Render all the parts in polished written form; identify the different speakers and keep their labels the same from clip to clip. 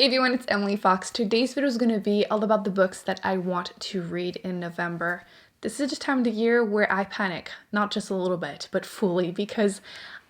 Speaker 1: Hey everyone, it's Emily Fox. Today's video is going to be all about the books that I want to read in November. This is the time of the year where I panic, not just a little bit, but fully, because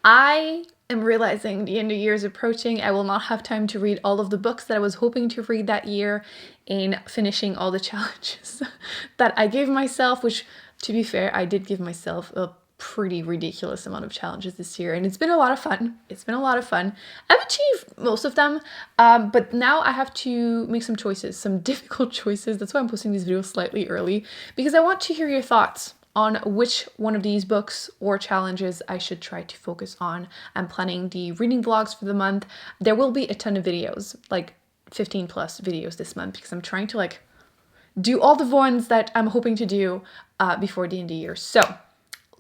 Speaker 1: I am realizing the end of the year is approaching. I will not have time to read all of the books that I was hoping to read that year in finishing all the challenges that I gave myself, which, to be fair, I did give myself a pretty ridiculous amount of challenges this year, and it's been a lot of fun. I've achieved most of them, but now I have to make some choices, some difficult choices. That's why I'm posting these videos slightly early, because I want to hear your thoughts on which one of these books or challenges I should try to focus on. I'm planning the reading vlogs for the month. There will be a ton of videos, like 15 plus videos this month, because I'm trying to do all the ones that I'm hoping to do before the end of the year. So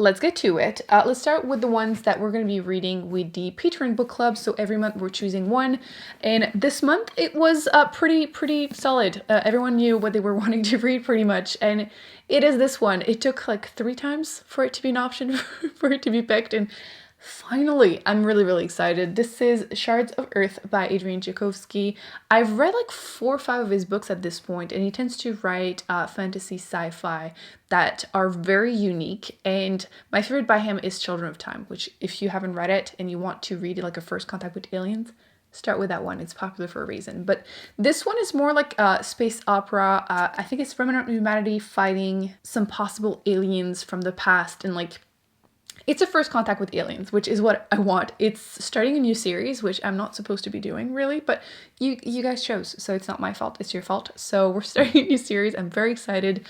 Speaker 1: let's get to it. Let's start with the ones that we're going to be reading with the Patron book club. So every month we're choosing one, and this month it was pretty solid. Everyone knew what they were wanting to read pretty much, and it is this one. It took like 3 times for it to be an option, for it to be picked, and finally, I'm really excited. This is Shards of Earth by Adrian Tchaikovsky. I've read like 4 or 5 of his books at this point, and he tends to write fantasy sci-fi that are very unique. And my favorite by him is Children of Time, which, if you haven't read it and you want to read it like a first contact with aliens, start with that one. It's popular for a reason. But this one is more like a space opera. I think it's remnant humanity fighting some possible aliens from the past, and it's a first contact with aliens, which is what I want. It's starting a new series, which I'm not supposed to be doing really, but you guys chose, so it's not my fault, it's your fault. So we're starting a new series. I'm very excited.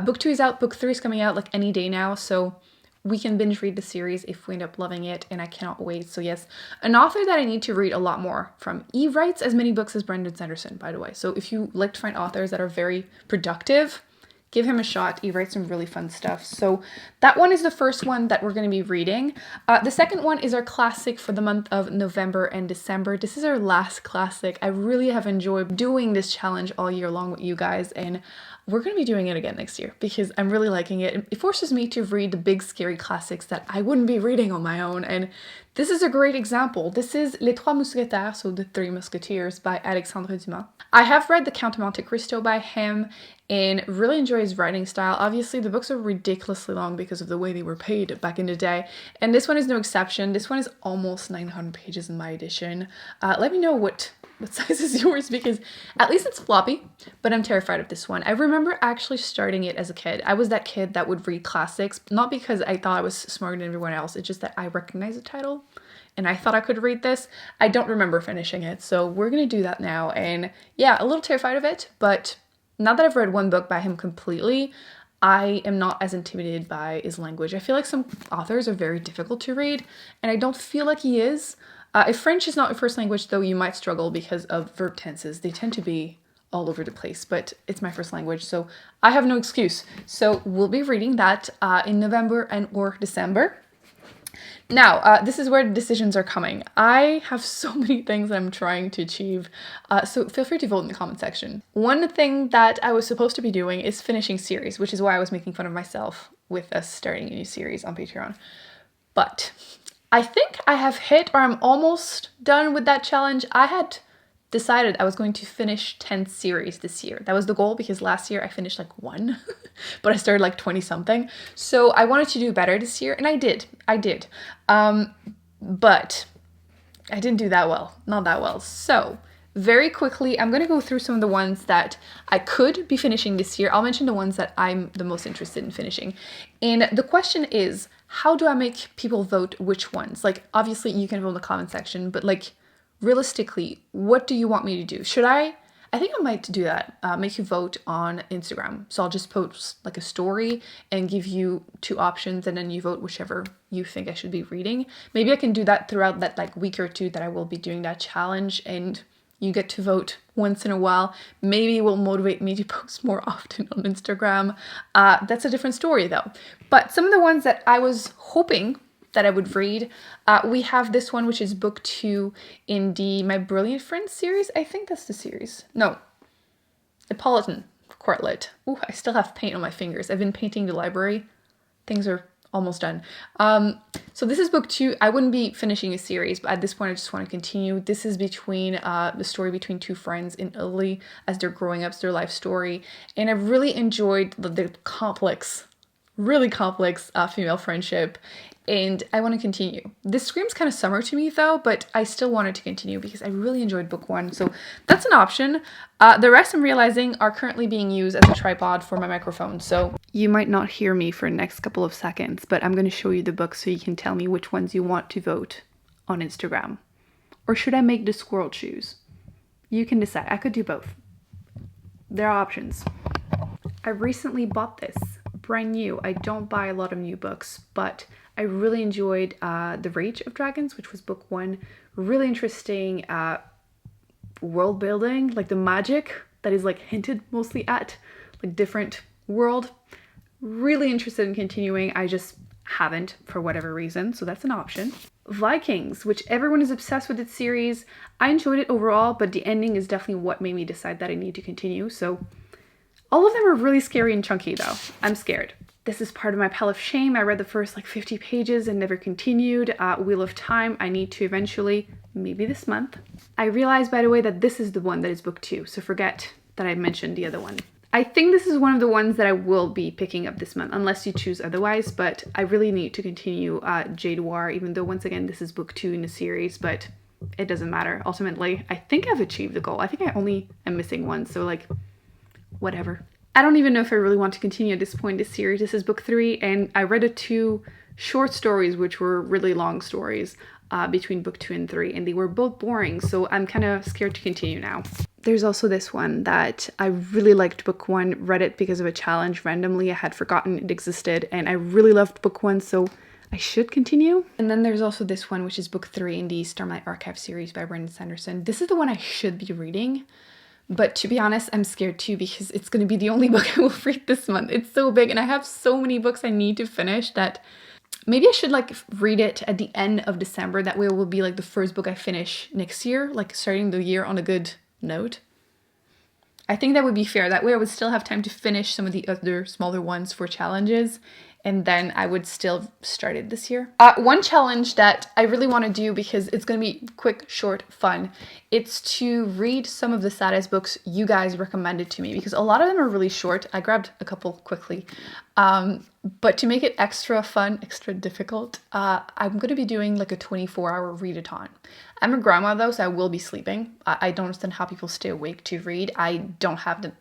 Speaker 1: Book 2 is out, book 3 is coming out like any day now, so we can binge read the series if we end up loving it, and I cannot wait. So yes, an author that I need to read a lot more from. He writes as many books as Brandon Sanderson, by the way. So if you like to find authors that are very productive, give him a shot. He writes some really fun stuff. So that one is the first one that we're going to be reading. The second one is our classic for the month of November and December. This is our last classic. I really have enjoyed doing this challenge all year long with you guys, and we're going to be doing it again next year because I'm really liking it. It forces me to read the big scary classics that I wouldn't be reading on my own, and this is a great example. This is Les Trois Mousquetaires, so The Three Musketeers by Alexandre Dumas. I have read The Count of Monte Cristo by him and really enjoy his writing style. Obviously, the books are ridiculously long because of the way they were paid back in the day, and this one is no exception. This one is almost 900 pages in my edition. Let me know what size is yours, because at least it's floppy, but I'm terrified of this one. I remember actually starting it as a kid. I was that kid that would read classics, not because I thought I was smarter than everyone else. It's just that I recognized the title and I thought I could read this. I don't remember finishing it, so we're gonna do that now. And yeah, a little terrified of it, but now that I've read one book by him completely, I am not as intimidated by his language. I feel like some authors are very difficult to read, and I don't feel like he is. If French is not your first language, though, you might struggle because of verb tenses. They tend to be all over the place, but it's my first language, so I have no excuse. So we'll be reading that in November and or December. Now, this is where the decisions are coming. I have so many things I'm trying to achieve, so feel free to vote in the comment section. One thing that I was supposed to be doing is finishing series, which is why I was making fun of myself with us starting a new series on Patreon. But I think I have hit, or I'm almost done with that challenge. I had decided I was going to finish 10 series this year. That was the goal, because last year I finished like 1, but I started like 20 something. So I wanted to do better this year, and I did. But I didn't do that well, not that well. So very quickly, I'm going to go through some of the ones that I could be finishing this year. I'll mention the ones that I'm the most interested in finishing. And the question is, how do I make people vote which ones? Like, obviously you can vote in the comment section, but realistically, what do you want me to do? I think I might do that, make you vote on Instagram. So I'll just post like a story and give you 2 options, and then you vote whichever you think I should be reading. Maybe I can do that throughout that week or 2 that I will be doing that challenge, and you get to vote once in a while. Maybe it will motivate me to post more often on Instagram. That's a different story though. But some of the ones that I was hoping that I would read, we have this one, which is book 2 in the My Brilliant Friends series. I think that's the series. No, Hippolytan Quartlet. Ooh, I still have paint on my fingers. I've been painting the library. Things are almost done. So this is book 2. I wouldn't be finishing a series, but at this point I just want to continue. This is between the story between two friends in Italy as they're growing up. It's their life story. And I really enjoyed the complex, really complex female friendship. And I want to continue. This screams kind of summer to me though, but I still wanted to continue because I really enjoyed book 1. So that's an option. The rest I'm realizing are currently being used as a tripod for my microphone. So you might not hear me for the next couple of seconds, but I'm going to show you the books so you can tell me which ones you want to vote on Instagram. Or should I make the squirrel choose? You can decide. I could do both. There are options. I recently bought this. Brand new. I don't buy a lot of new books, but I really enjoyed The Rage of Dragons, which was book 1. Really interesting world building, like the magic that is like hinted mostly at, like different world. Really interested in continuing. I just haven't for whatever reason, so that's an option. Vikings, which everyone is obsessed with this series. I enjoyed it overall, but the ending is definitely what made me decide that I need to continue. So all of them are really scary and chunky though. I'm scared. This is part of my pile of shame. I read the first like 50 pages and never continued. Wheel of Time, I need to eventually, maybe this month. I realized, by the way, that this is the one that is book 2, so forget that I mentioned the other one. I think this is one of the ones that I will be picking up this month, unless you choose otherwise, but I really need to continue Jade War, even though once again, this is book 2 in the series, but it doesn't matter. Ultimately, I think I've achieved the goal. I think I only am missing one, so like, whatever. I don't even know if I really want to continue at this point this series. This is book 3, and I read 2 short stories, which were really long stories between book 2 and 3, and they were both boring, so I'm kind of scared to continue now. There's also this one that I really liked book 1, read it because of a challenge randomly. I had forgotten it existed, and I really loved book 1, so I should continue. And then there's also this one, which is book 3 in the Starlight Archive series by Brandon Sanderson. This is the one I should be reading. But to be honest, I'm scared too because it's going to be the only book I will read this month. It's so big and I have so many books I need to finish that maybe I should like read it at the end of December. That way it will be like the first book I finish next year, like starting the year on a good note. I think that would be fair. That way I would still have time to finish some of the other smaller ones for challenges, and then I would still start it this year. One challenge that I really want to do because it's going to be quick, short, fun. It's to read some of the saddest books you guys recommended to me because a lot of them are really short. I grabbed a couple quickly. But to make it extra fun, extra difficult, I'm going to be doing like a 24-hour readathon. I'm a grandma though, so I will be sleeping. I don't understand how people stay awake to read. I don't have the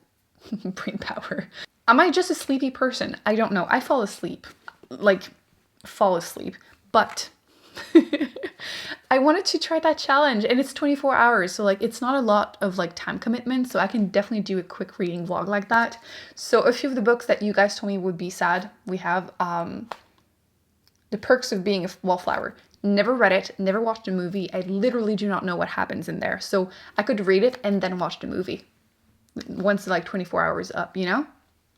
Speaker 1: brain power. Am I just a sleepy person? I don't know. I fall asleep. Like, fall asleep. But I wanted to try that challenge, and it's 24 hours. So, like, it's not a lot of, like, time commitment. So I can definitely do a quick reading vlog like that. So a few of the books that you guys told me would be sad. We have The Perks of Being a Wallflower. Never read it. Never watched a movie. I literally do not know what happens in there. So I could read it and then watch the movie. Once, like, 24 hours up, you know?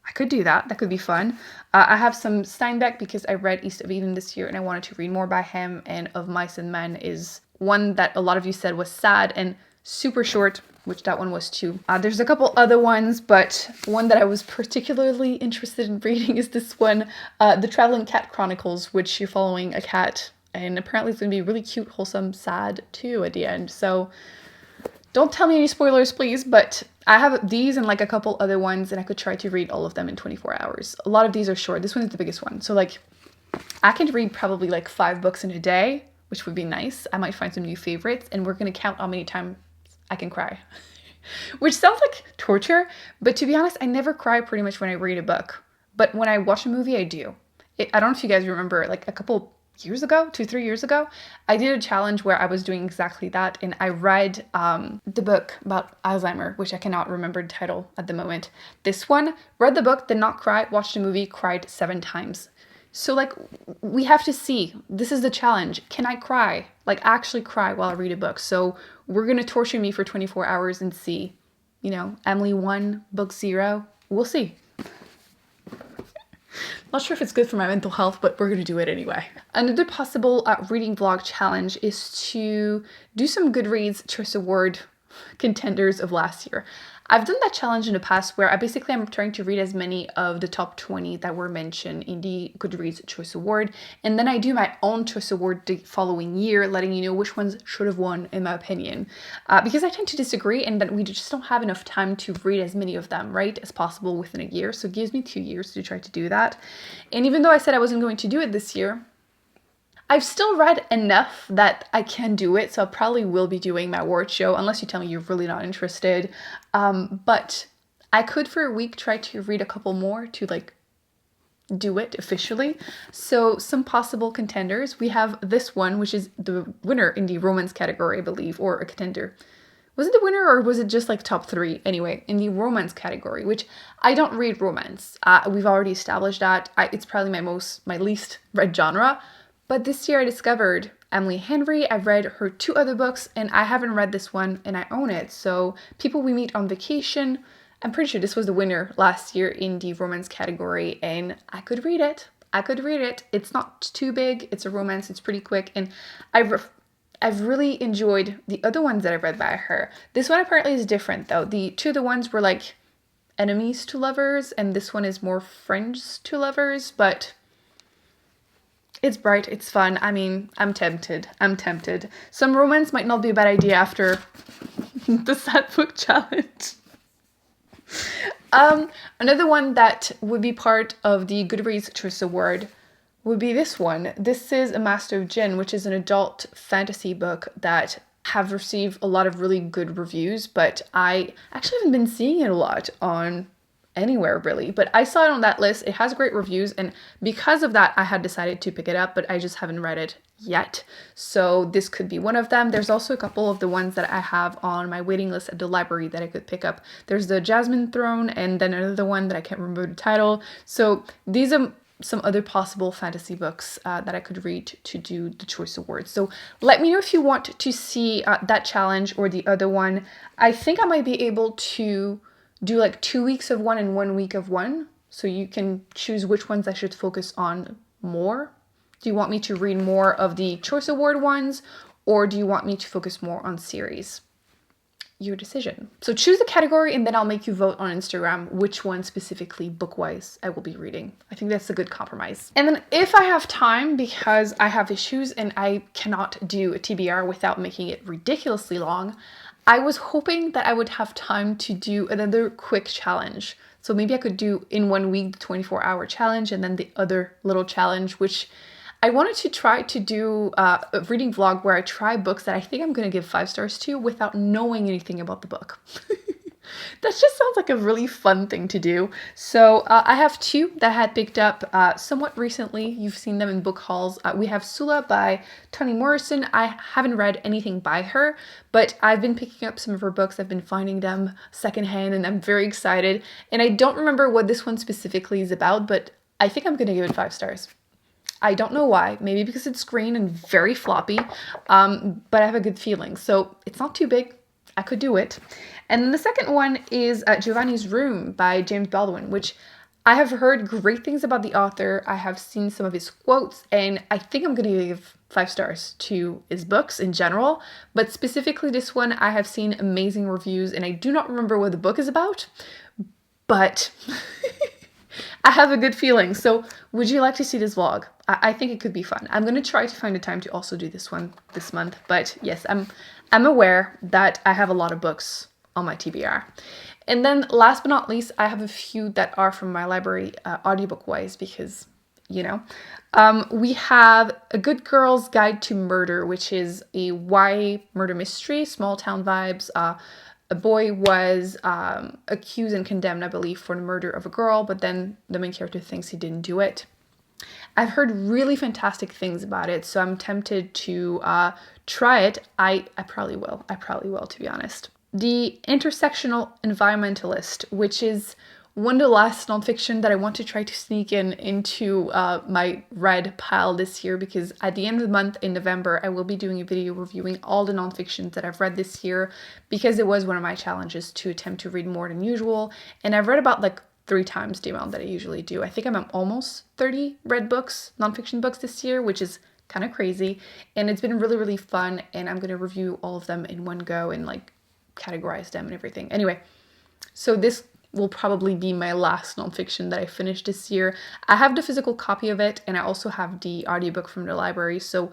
Speaker 1: I could do that. That could be fun. I have some Steinbeck because I read East of Eden this year and I wanted to read more by him. And Of Mice and Men is one that a lot of you said was sad and super short, which that one was too. There's a couple other ones, but one that I was particularly interested in reading is this one, The Traveling Cat Chronicles, which you're following a cat. And apparently it's going to be really cute, wholesome, sad too at the end. So don't tell me any spoilers, please, but I have these and like a couple other ones and I could try to read all of them in 24 hours. A lot of these are short. This one is the biggest one. So like I can read probably like 5 books in a day, which would be nice. I might find some new favorites and we're going to count how many times I can cry, which sounds like torture. But to be honest, I never cry pretty much when I read a book. But when I watch a movie, I do. I don't know if you guys remember, like a couple years ago, 2-3 years ago, I did a challenge where I was doing exactly that, and I read the book about Alzheimer, which I cannot remember the title at the moment. This one, read the book, did not cry, watched the movie, cried 7 times. So like, we have to see, this is the challenge. Can I cry? Like actually cry while I read a book? So we're gonna torture me for 24 hours and see, you know, Emily 1, book 0, we'll see. Not sure if it's good for my mental health, but we're going to do it anyway. Another possible reading vlog challenge is to do some Goodreads Choice Award contenders of last year. I've done that challenge in the past where I'm trying to read as many of the top 20 that were mentioned in the Goodreads Choice Award, and then I do my own Choice Award the following year, letting you know which ones should have won in my opinion. Because I tend to disagree, and that we just don't have enough time to read as many of them, right, as possible within a year. So it gives me 2 years to try to do that. And even though I said I wasn't going to do it this year, I've still read enough that I can do it, so I probably will be doing my award show, unless you tell me you're really not interested. But I could for a week try to read a couple more to like do it officially. So some possible contenders. We have this one, which is the winner in the romance category, I believe, or a contender. Was it the winner or was it just like top 3? Anyway, in the romance category, which I don't read romance. We've already established that. It's probably my least read genre. But this year I discovered Emily Henry. I've read her 2 other books and I haven't read this one and I own it. So People We Meet on Vacation, I'm pretty sure this was the winner last year in the romance category and I could read it. It's not too big. It's a romance. It's pretty quick. And I've really enjoyed the other ones that I've read by her. This one apparently is different though. The 2 other ones were like enemies to lovers and this one is more friends to lovers, but it's bright, it's fun. I mean, I'm tempted. Some romance might not be a bad idea after the sad book challenge. Another one that would be part of the Goodreads Choice Award would be this one. This is A Master of Jinn, which is an adult fantasy book that have received a lot of really good reviews, but I actually haven't been seeing it a lot on anywhere really, but I saw it on that list. It has great reviews and because of that I had decided to pick it up, but I just haven't read it yet. So this could be one of them. There's also a couple of the ones that I have on my waiting list at the library that I could pick up. There's the Jasmine Throne and then another one that I can't remember the title. So these are some other possible fantasy books that I could read to do the Choice Awards. So let me know if you want to see that challenge or the other one. I think I might be able to do like 2 weeks of one and 1 week of one. So you can choose which ones I should focus on more. Do you want me to read more of the Choice Award ones or do you want me to focus more on series? Your decision. So choose the category and then I'll make you vote on Instagram which one specifically book-wise I will be reading. I think that's a good compromise. And then if I have time, because I have issues and I cannot do a TBR without making it ridiculously long, I was hoping that I would have time to do another quick challenge. So maybe I could do in 1 week the 24-hour challenge and then the other little challenge, which I wanted to try to do a reading vlog where I try books that I think I'm going to give 5 stars to without knowing anything about the book. That just sounds like a really fun thing to do. So I have 2 that I had picked up somewhat recently. You've seen them in book hauls. We have Sula by Toni Morrison. I haven't read anything by her, but I've been picking up some of her books. I've been finding them secondhand and I'm very excited. And I don't remember what this one specifically is about, but I think I'm going to give it 5 stars. I don't know why. Maybe because it's green and very floppy, but I have a good feeling. So it's not too big. I could do it. And then the second one is Giovanni's Room by James Baldwin, which I have heard great things about the author. I have seen some of his quotes, and I think I'm going to give 5 stars to his books in general. But specifically this one, I have seen amazing reviews, and I do not remember what the book is about, but I have a good feeling. So would you like to see this vlog? I think it could be fun. I'm going to try to find a time to also do this one this month. But yes, I'm aware that I have a lot of books on my TBR. And then last but not least, I have a few that are from my library audiobook wise because, you know, we have A Good Girl's Guide to Murder, which is a YA murder mystery, small town vibes. A boy was accused and condemned, I believe, for the murder of a girl, but then the main character thinks he didn't do it. I've heard really fantastic things about it, so I'm tempted to try it. I probably will. To be honest. The Intersectional Environmentalist, which is one of the last nonfiction that I want to try to sneak into my read pile this year, because at the end of the month in November, I will be doing a video reviewing all the nonfictions that I've read this year, because it was one of my challenges to attempt to read more than usual. And I've read about like 3 times the amount that I usually do. I think I'm at almost 30 read books, nonfiction books this year, which is kind of crazy. And it's been really, really fun. And I'm going to review all of them in one go and like categorize them and everything. Anyway, so this will probably be my last nonfiction that I finished this year. I have the physical copy of it, and I also have the audiobook from the library, so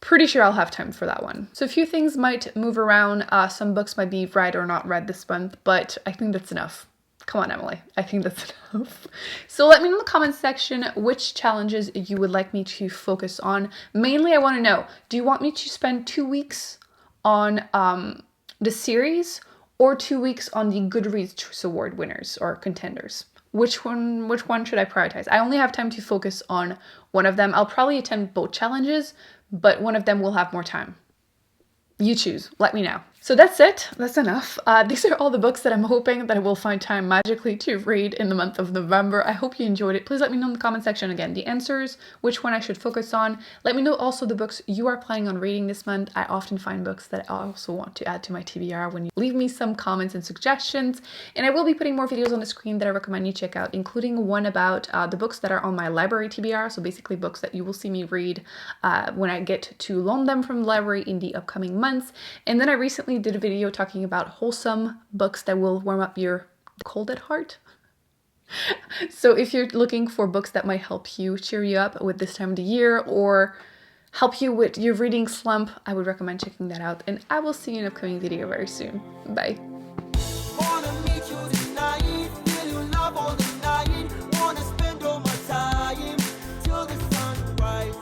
Speaker 1: pretty sure I'll have time for that one. So a few things might move around. Some books might be read or not read this month, but I think that's enough. Come on, Emily. I think that's enough. So let me know in the comments section which challenges you would like me to focus on. Mainly, I want to know, do you want me to spend 2 weeks on the series or 2 weeks on the Goodreads Choice Award winners or contenders? Which one should I prioritize? I only have time to focus on one of them. I'll probably attempt both challenges, but one of them will have more time. You choose. Let me know. So that's it. That's enough. These are all the books that I'm hoping that I will find time magically to read in the month of November. I hope you enjoyed it. Please let me know in the comment section again the answers, which one I should focus on. Let me know also the books you are planning on reading this month. I often find books that I also want to add to my TBR when you leave me some comments and suggestions. And I will be putting more videos on the screen that I recommend you check out, including one about the books that are on my library TBR. So basically books that you will see me read when I get to loan them from the library in the upcoming months. And then I recently did a video talking about wholesome books that will warm up your cold at heart. So if you're looking for books that might help you, cheer you up with this time of the year, or help you with your reading slump, I would recommend checking that out. And I will see you in an upcoming video very soon. Bye.